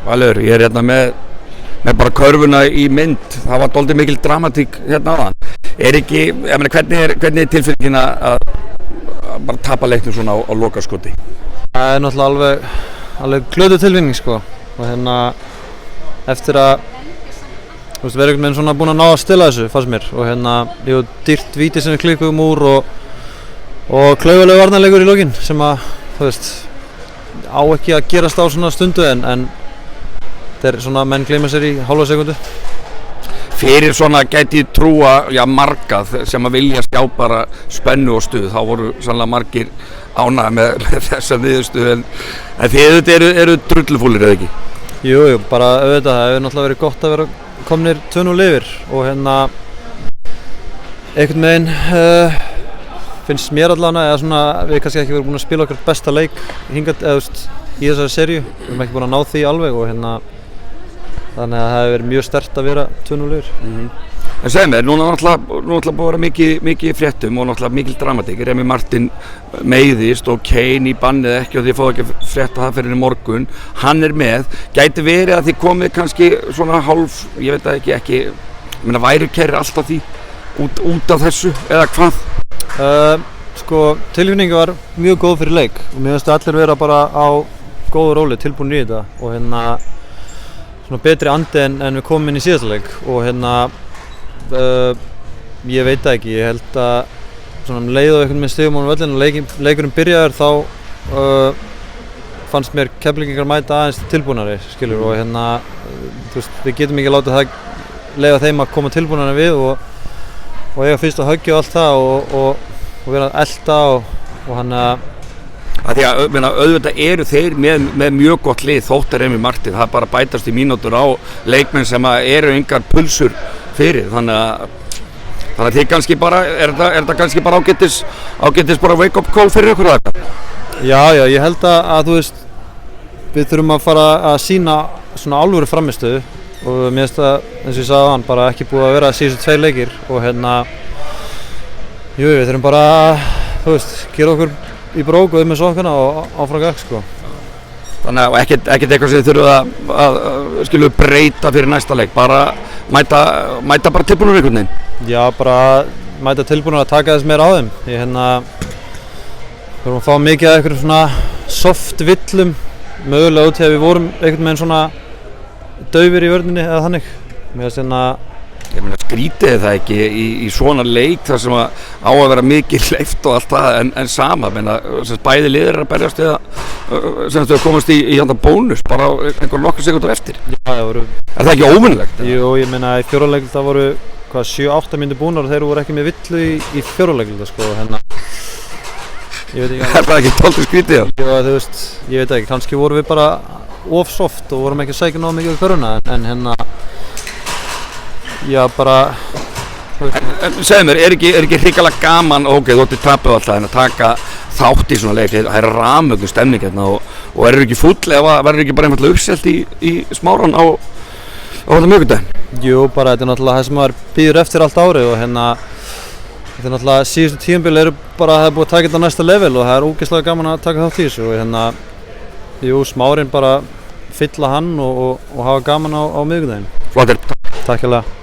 Valur, ég hérna með bara körfuna í mynd, það var dálítið mikil dramatík hérna áðan. Ekki, ég meina, hvernig er tilfinningin að bara tapa leiknum svona á lokaskoti? Það er náttúrulega alveg glötuð tilfinning sko, og eftir að vera einhvern veginn svona búin að ná að stilla þessu fannst mér, og jú, dýrt víti sem við klikkuðum úr og klaufaleg varnarleikur í lokin sem að, á ekki að gerast á svona stundu en þeir svona menn gleyma sér í hálfa sekundu. Fyrir svona gæti ég trúa, marga sem að vilja sjá bara spennu og stuð, þá voru sannlega margir ánægðir með þessa niðurstöðu en þið eru drullufúlir eða ekki? Jú, bara auðvitað, það hefur náttúrulega verið gott að vera komnir 2-0 yfir og einhvern veginn finnst mér allavega eða svona við kannski ekki verið búin að spila okkar besta leik hingað í þessari seríu, við erum ekki búin að ná því alveg og þannig að það hefur verið mjög sterkt að vera 2-0 yfir. En segðu mér, núna náttúrulega búið að vera mikið fréttum og náttúrulega mikil dramatík. Remi Martin meiðist og Kane í bannið ekki og þið fóðu ekki að frétta það fyrir morgun. Hann er með. Gæti verið að þið komið kannski svona hálf, ég veit það ekki, ég meina væri kærir alltaf því út af þessu eða hvað? Tilfinningi var mjög góð fyrir leik og mér finnst allir vera bara á góðu róli tilbúinir í þetta og svona betri andi en við komum inn í síðasta leik og ég veit það ekki, ég held að svona leið og einhvern veginn stigum á völlinn og leikurinn byrjaður þá fannst mér Keflvíkingar mæta aðeins tilbúnari skilur og við getum ekki látið það leyfa þeim að koma tilbúnari við og eiga fyrst að höggja og allt það og vera að elta og hann Því að auðvitað eru þeir með mjög gott lið þótt Remi Martin, það bara bætast í mínútur á leikmenn sem eru engar pulsur fyrir, þannig að þið kannski bara, er þetta kannski bara ágætis bara wake up call fyrir ykkur þetta? Já, ég held að við þurfum að fara að sýna svona alvöru frammistöðu og mér finnst það, eins og ég sagði áðan, bara ekki búið að vera síðustu 2 leikir og við þurfum bara að, gera okkur í brók og með sokkana og áfram gakk sko. Þannig að ekkert eitthvað sem þið þurfum að breyta fyrir næsta leik, bara mæta bara tilbúinur einhvern veginn? Já, bara mæta tilbúinur að taka þess meira á þeim. Við þurfum að fá mikið af einhverjum svona soft villum, mögulega út í að við vorum einhvern veginn svona daufir í vörninni eða þannig. Ég meina skrítið það ekki í svona leik þar sem á að vera mikið hleypt og allt það en sama, bæði liðir að berjast eða sem þau komast í handa bónus bara einhver nokkur sekúndur eftir. Já, Er það ekki óvinnilegt? Jú, ég meina í fjórða leik það voru 7-8 mínútur búnar og þeir voru ekki með villu í fjórða leik sko, ég veit ekki Er það ekki tóltið skrítið? Já, ég veit ekki, kannski vorum við bara of soft og vorum ekki að sækja náðu mikið á körfuna en já, bara Segðu mér, er ekki hrikalega gaman þú ætti tapið alltaf en að taka þátt í svona leik, það er ramögnu stemning hérna og verður ekki fúll eða verður ekki bara einfaldlega uppselt í smáran á þetta miðvikudaginn? Jú, bara þetta er náttúrulega það sem maður býður eftir allt árið og þetta er náttúrulega síðustu tímabil eru bara það er búið að taka þetta á næsta level og það er ógeðslega gaman að taka þátt í þessu og jú, smárin bara fylla hann og hafa gaman á miðvikudaginn. Flottir. Takk hérlega.